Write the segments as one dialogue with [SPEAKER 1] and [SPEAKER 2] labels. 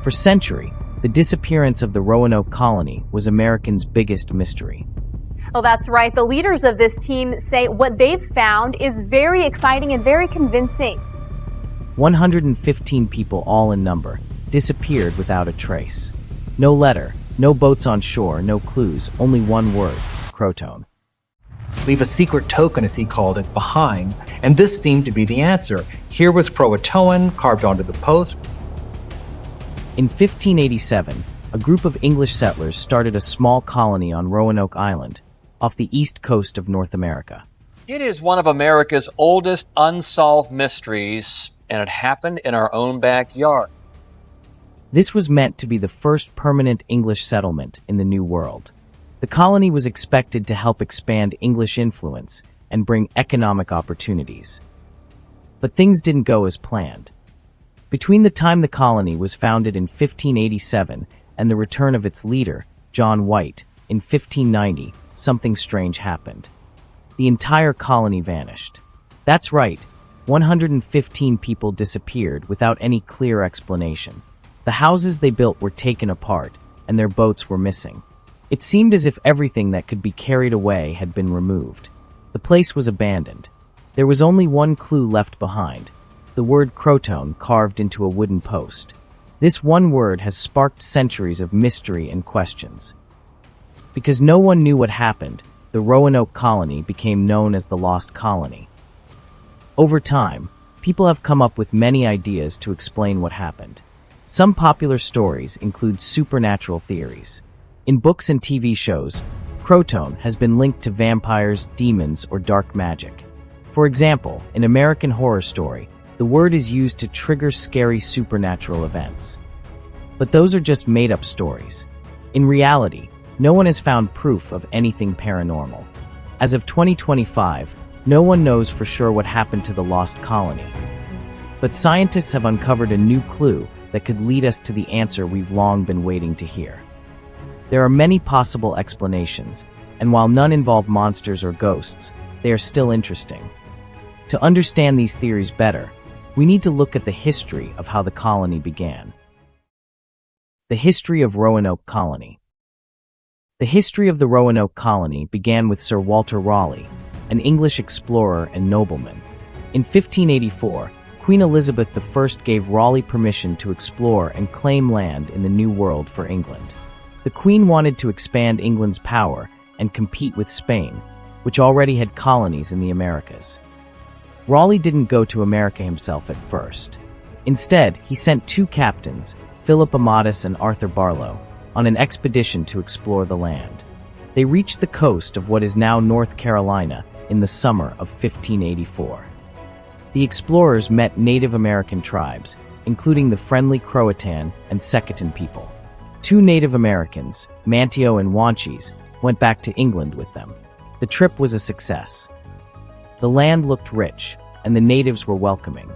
[SPEAKER 1] For centuries, the disappearance of the Roanoke Colony was Americans' biggest mystery.
[SPEAKER 2] Well, that's right. The leaders of this team say what they've found is very exciting and very convincing.
[SPEAKER 1] 115 people, all in number, disappeared without a trace. No letter, no boats on shore, no clues, only one word: Croton.
[SPEAKER 3] Leave a secret token, as he called it, behind, and this seemed to be the answer. Here was Croatoan carved onto the post.
[SPEAKER 1] In 1587, a group of English settlers started a small colony on Roanoke Island, off the east coast of North America.
[SPEAKER 4] It is one of America's oldest unsolved mysteries, and it happened in our own backyard.
[SPEAKER 1] This was meant to be the first permanent English settlement in the New World. The colony was expected to help expand English influence and bring economic opportunities. But things didn't go as planned. Between the time the colony was founded in 1587 and the return of its leader, John White, in 1590, something strange happened. The entire colony vanished. That's right, 115 people disappeared without any clear explanation. The houses they built were taken apart, and their boats were missing. It seemed as if everything that could be carried away had been removed. The place was abandoned. There was only one clue left behind: the word Croton carved into a wooden post. This one word has sparked centuries of mystery and questions. Because no one knew what happened, the Roanoke Colony became known as the Lost Colony. Over time, people have come up with many ideas to explain what happened. Some popular stories include supernatural theories. In books and TV shows, Croton has been linked to vampires, demons, or dark magic. For example, in American Horror Story, the word is used to trigger scary supernatural events. But those are just made-up stories. In reality, no one has found proof of anything paranormal. As of 2025, no one knows for sure what happened to the lost colony. But scientists have uncovered a new clue that could lead us to the answer we've long been waiting to hear. There are many possible explanations, and while none involve monsters or ghosts, they are still interesting. To understand these theories better, we need to look at the history of how the colony began. The history of Roanoke Colony. The history of the Roanoke Colony began with Sir Walter Raleigh, an English explorer and nobleman. In 1584, Queen Elizabeth I gave Raleigh permission to explore and claim land in the New World for England. The Queen wanted to expand England's power and compete with Spain, which already had colonies in the Americas. Raleigh didn't go to America himself at first. Instead, he sent two captains, Philip Amatus and Arthur Barlow, on an expedition to explore the land. They reached the coast of what is now North Carolina in the summer of 1584. The explorers met Native American tribes, including the friendly Croatan and Secatan people. Two Native Americans, Manteo and Wanchese, went back to England with them. The trip was a success. The land looked rich, and the natives were welcoming.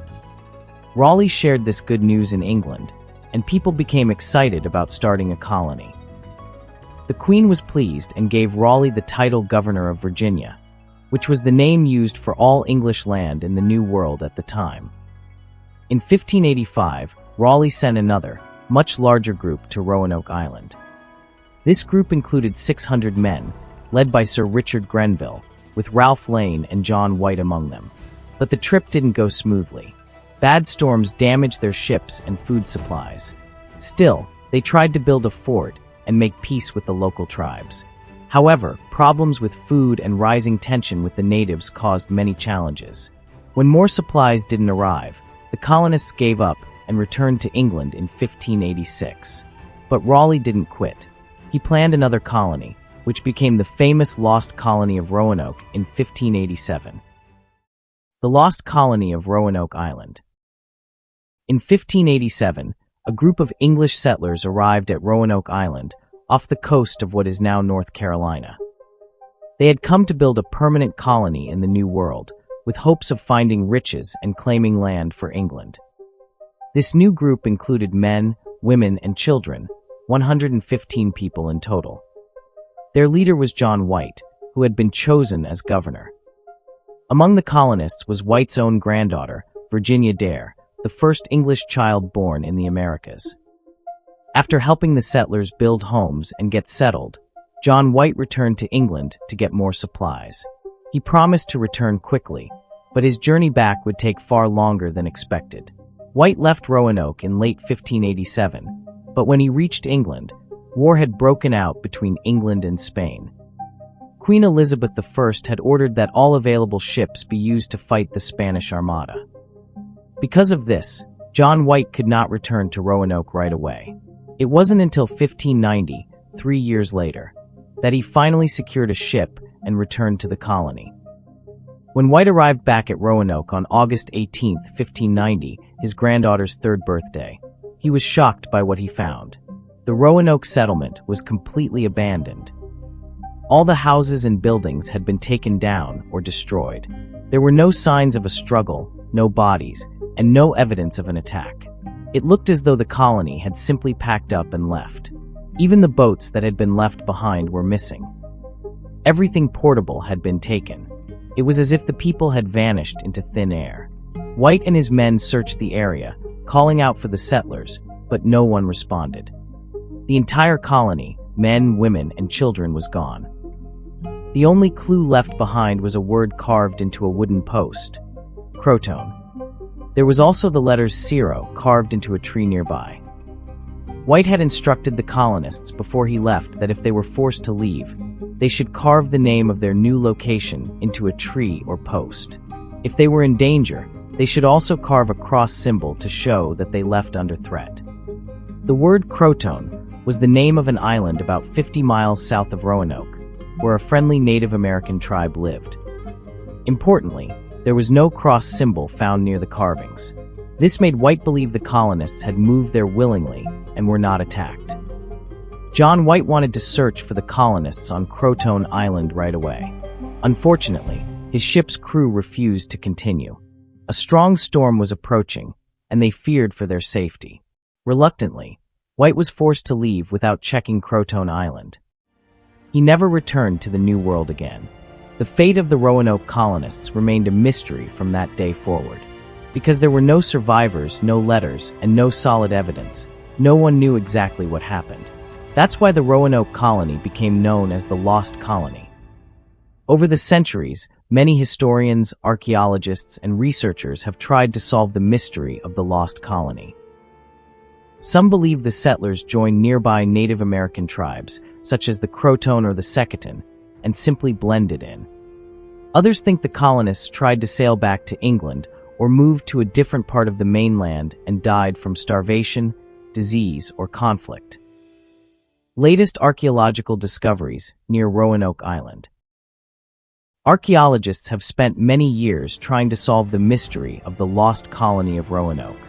[SPEAKER 1] Raleigh shared this good news in England, and people became excited about starting a colony. The Queen was pleased and gave Raleigh the title Governor of Virginia, which was the name used for all English land in the New World at the time. In 1585, Raleigh sent another, much larger group to Roanoke Island. This group included 600 men, led by Sir Richard Grenville, with Ralph Lane and John White among them. But the trip didn't go smoothly. Bad storms damaged their ships and food supplies. Still, they tried to build a fort and make peace with the local tribes. However, problems with food and rising tension with the natives caused many challenges. When more supplies didn't arrive, the colonists gave up and returned to England in 1586. But Raleigh didn't quit. He planned another colony, which became the famous Lost Colony of Roanoke in 1587. The Lost Colony of Roanoke Island. In 1587, a group of English settlers arrived at Roanoke Island, off the coast of what is now North Carolina. They had come to build a permanent colony in the New World, with hopes of finding riches and claiming land for England. This new group included men, women, and children, 115 people in total. Their leader was John White, who had been chosen as governor. Among the colonists was White's own granddaughter, Virginia Dare, the first English child born in the Americas. After helping the settlers build homes and get settled, John White returned to England to get more supplies. He promised to return quickly, but his journey back would take far longer than expected. White left Roanoke in late 1587, but when he reached England, war had broken out between England and Spain. Queen Elizabeth I had ordered that all available ships be used to fight the Spanish Armada. Because of this, John White could not return to Roanoke right away. It wasn't until 1590, 3 years later, that he finally secured a ship and returned to the colony. When White arrived back at Roanoke on August 18, 1590, his granddaughter's third birthday, he was shocked by what he found. The Roanoke settlement was completely abandoned. All the houses and buildings had been taken down or destroyed. There were no signs of a struggle, no bodies, and no evidence of an attack. It looked as though the colony had simply packed up and left. Even the boats that had been left behind were missing. Everything portable had been taken. It was as if the people had vanished into thin air. White and his men searched the area, calling out for the settlers, but no one responded. The entire colony, men, women, and children, was gone. The only clue left behind was a word carved into a wooden post: Croton. There was also the letters Ciro carved into a tree nearby. White had instructed the colonists before he left that if they were forced to leave, they should carve the name of their new location into a tree or post. If they were in danger, they should also carve a cross symbol to show that they left under threat. The word Croton was the name of an island about 50 miles south of Roanoke, where a friendly Native American tribe lived. Importantly, there was no cross symbol found near the carvings. This made White believe the colonists had moved there willingly and were not attacked. John White wanted to search for the colonists on Croton Island right away. Unfortunately, his ship's crew refused to continue. A strong storm was approaching, and they feared for their safety. Reluctantly, White was forced to leave without checking Croton Island. He never returned to the New World again. The fate of the Roanoke colonists remained a mystery from that day forward. Because there were no survivors, no letters, and no solid evidence, no one knew exactly what happened. That's why the Roanoke colony became known as the Lost Colony. Over the centuries, many historians, archaeologists, and researchers have tried to solve the mystery of the Lost Colony. Some believe the settlers joined nearby Native American tribes, such as the Croton or the Secotun, and simply blended in. Others think the colonists tried to sail back to England or moved to a different part of the mainland and died from starvation, disease, or conflict. Latest archaeological discoveries near Roanoke Island. Archaeologists have spent many years trying to solve the mystery of the lost colony of Roanoke.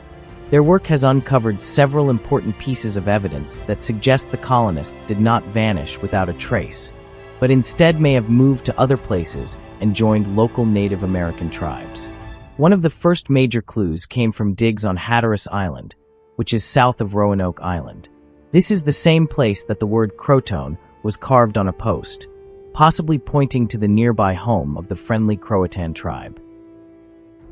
[SPEAKER 1] Their work has uncovered several important pieces of evidence that suggest the colonists did not vanish without a trace, but instead may have moved to other places and joined local Native American tribes. One of the first major clues came from digs on Hatteras Island, which is south of Roanoke Island. This is the same place that the word Croton was carved on a post, possibly pointing to the nearby home of the friendly Croatan tribe.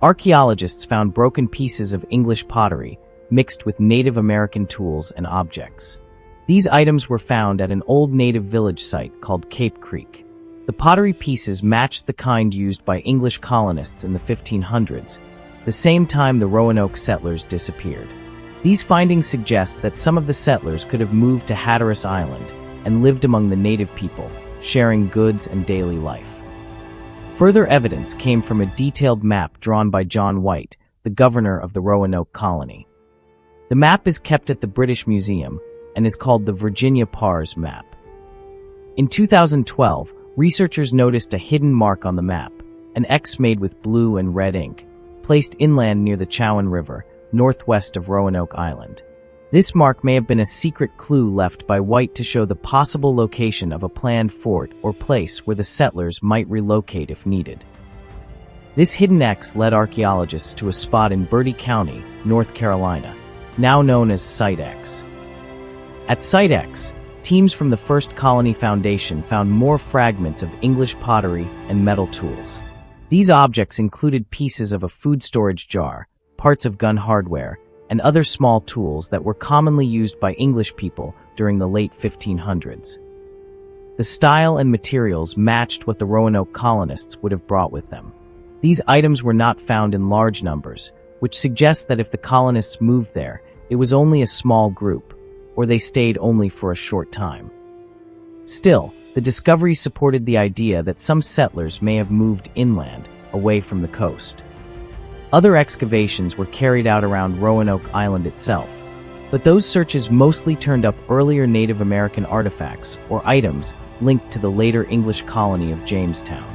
[SPEAKER 1] Archaeologists found broken pieces of English pottery mixed with Native American tools and objects. These items were found at an old native village site called Cape Creek. The pottery pieces matched the kind used by English colonists in the 1500s, the same time the Roanoke settlers disappeared. These findings suggest that some of the settlers could have moved to Hatteras Island and lived among the native people, sharing goods and daily life. Further evidence came from a detailed map drawn by John White, the governor of the Roanoke Colony. The map is kept at the British Museum and is called the Virginia Pars Map. In 2012, researchers noticed a hidden mark on the map, an X made with blue and red ink, placed inland near the Chowan River, northwest of Roanoke Island. This mark may have been a secret clue left by White to show the possible location of a planned fort or place where the settlers might relocate if needed. This hidden X led archaeologists to a spot in Bertie County, North Carolina, now known as Site X. At Site X, teams from the First Colony Foundation found more fragments of English pottery and metal tools. These objects included pieces of a food storage jar, parts of gun hardware, and other small tools that were commonly used by English people during the late 1500s. The style and materials matched what the Roanoke colonists would have brought with them. These items were not found in large numbers, which suggests that if the colonists moved there, it was only a small group, or they stayed only for a short time. Still, the discovery supported the idea that some settlers may have moved inland, away from the coast. Other excavations were carried out around Roanoke Island itself, but those searches mostly turned up earlier Native American artifacts or items linked to the later English colony of Jamestown.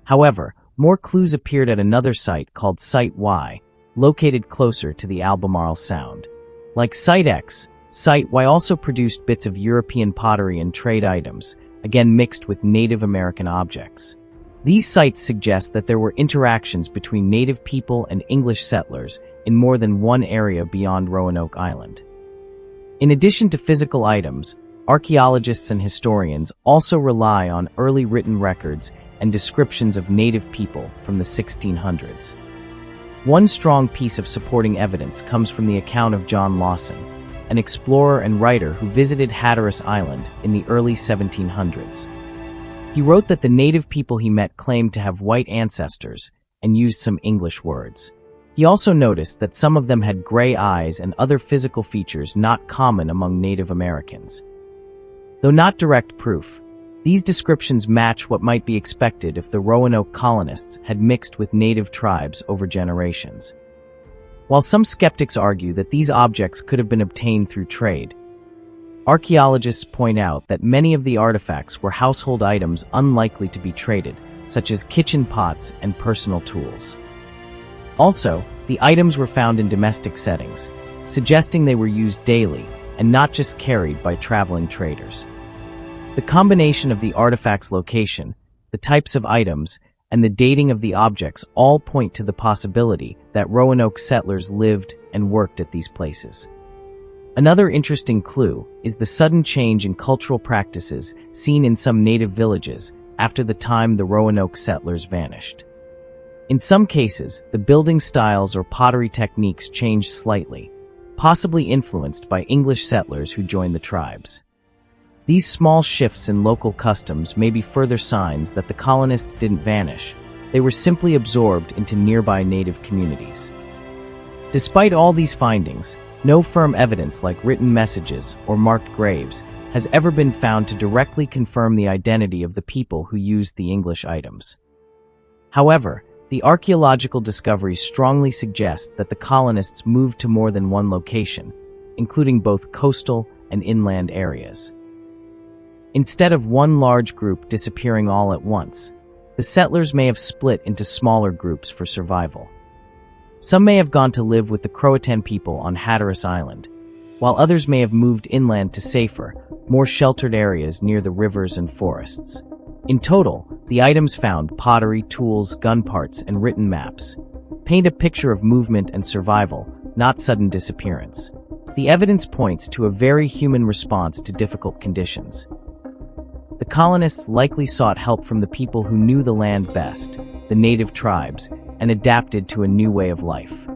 [SPEAKER 1] However, more clues appeared at another site called Site Y, located closer to the Albemarle Sound. Like Site X, Site Y also produced bits of European pottery and trade items, again mixed with Native American objects. These sites suggest that there were interactions between native people and English settlers in more than one area beyond Roanoke Island. In addition to physical items, archaeologists and historians also rely on early written records and descriptions of native people from the 1600s. One strong piece of supporting evidence comes from the account of John Lawson, an explorer and writer who visited Hatteras Island in the early 1700s. He wrote that the native people he met claimed to have white ancestors and used some English words. He also noticed that some of them had gray eyes and other physical features not common among Native Americans. Though not direct proof, these descriptions match what might be expected if the Roanoke colonists had mixed with native tribes over generations. While some skeptics argue that these objects could have been obtained through trade, archaeologists point out that many of the artifacts were household items unlikely to be traded, such as kitchen pots and personal tools. Also, the items were found in domestic settings, suggesting they were used daily and not just carried by traveling traders. The combination of the artifact's location, the types of items, and the dating of the objects all point to the possibility that Roanoke settlers lived and worked at these places. Another interesting clue is the sudden change in cultural practices seen in some native villages after the time the Roanoke settlers vanished. In some cases, the building styles or pottery techniques changed slightly, possibly influenced by English settlers who joined the tribes. These small shifts in local customs may be further signs that the colonists didn't vanish, they were simply absorbed into nearby native communities. Despite all these findings, no firm evidence like written messages or marked graves has ever been found to directly confirm the identity of the people who used the English items. However, the archaeological discoveries strongly suggest that the colonists moved to more than one location, including both coastal and inland areas. Instead of one large group disappearing all at once, the settlers may have split into smaller groups for survival. Some may have gone to live with the Croatan people on Hatteras Island, while others may have moved inland to safer, more sheltered areas near the rivers and forests. In total, the items found, pottery, tools, gun parts, and written maps, paint a picture of movement and survival, not sudden disappearance. The evidence points to a very human response to difficult conditions. The colonists likely sought help from the people who knew the land best, the native tribes, and adapted to a new way of life.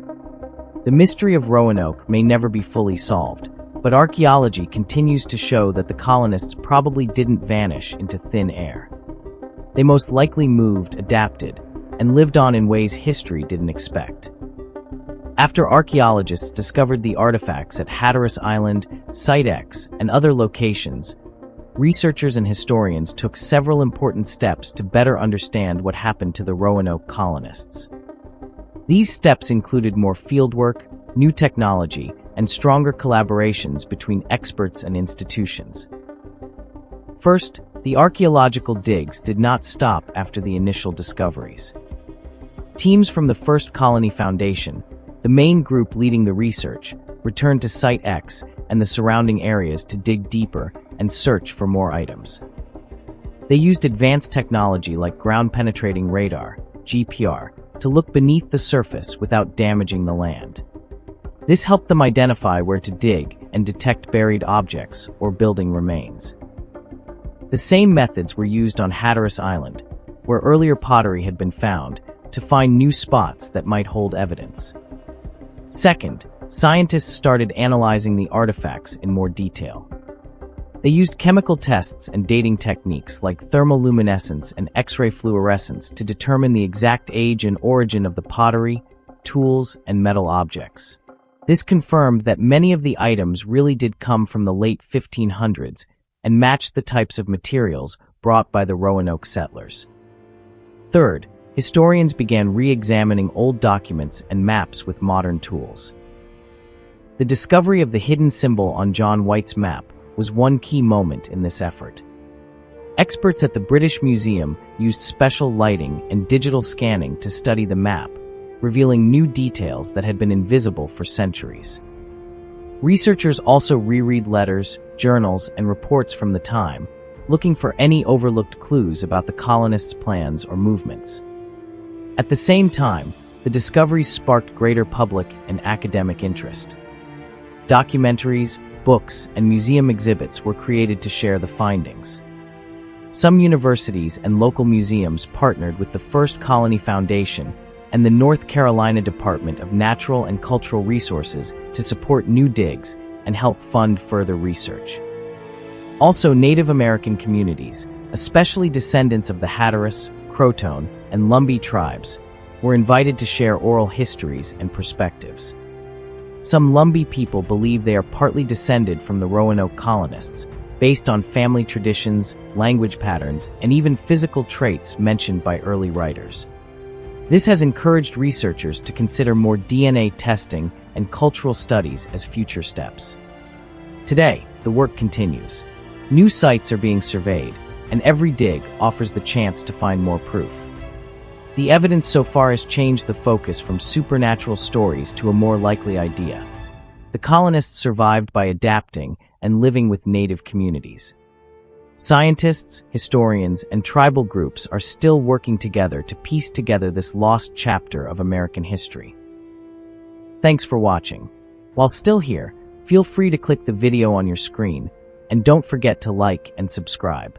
[SPEAKER 1] The mystery of Roanoke may never be fully solved, but archaeology continues to show that the colonists probably didn't vanish into thin air. They most likely moved, adapted, and lived on in ways history didn't expect. After archaeologists discovered the artifacts at Hatteras Island, Site X, and other locations, researchers and historians took several important steps to better understand what happened to the Roanoke colonists. These steps included more fieldwork, new technology, and stronger collaborations between experts and institutions. First, the archaeological digs did not stop after the initial discoveries. Teams from the First Colony Foundation, the main group leading the research, returned to Site X and the surrounding areas to dig deeper and search for more items. They used advanced technology like ground-penetrating radar, GPR, to look beneath the surface without damaging the land. This helped them identify where to dig and detect buried objects or building remains. The same methods were used on Hatteras Island, where earlier pottery had been found, to find new spots that might hold evidence. Second, scientists started analyzing the artifacts in more detail. They used chemical tests and dating techniques like thermoluminescence and X-ray fluorescence to determine the exact age and origin of the pottery, tools, and metal objects. This confirmed that many of the items really did come from the late 1500s and matched the types of materials brought by the Roanoke settlers. Third, historians began re-examining old documents and maps with modern tools. The discovery of the hidden symbol on John White's map was one key moment in this effort. Experts at the British Museum used special lighting and digital scanning to study the map, revealing new details that had been invisible for centuries. Researchers also reread letters, journals, and reports from the time, looking for any overlooked clues about the colonists' plans or movements. At the same time, the discoveries sparked greater public and academic interest. Documentaries, books, and museum exhibits were created to share the findings. Some universities and local museums partnered with the First Colony Foundation and the North Carolina Department of Natural and Cultural Resources to support new digs and help fund further research. Also, Native American communities, especially descendants of the Hatteras, Croton, and Lumbee tribes, were invited to share oral histories and perspectives. Some Lumbee people believe they are partly descended from the Roanoke colonists, based on family traditions, language patterns, and even physical traits mentioned by early writers. This has encouraged researchers to consider more DNA testing and cultural studies as future steps. Today, the work continues. New sites are being surveyed, and every dig offers the chance to find more proof. The evidence so far has changed the focus from supernatural stories to a more likely idea. The colonists survived by adapting and living with native communities. Scientists, historians, and tribal groups are still working together to piece together this lost chapter of American history. Thanks for watching. While still here, feel free to click the video on your screen, and don't forget to like and subscribe.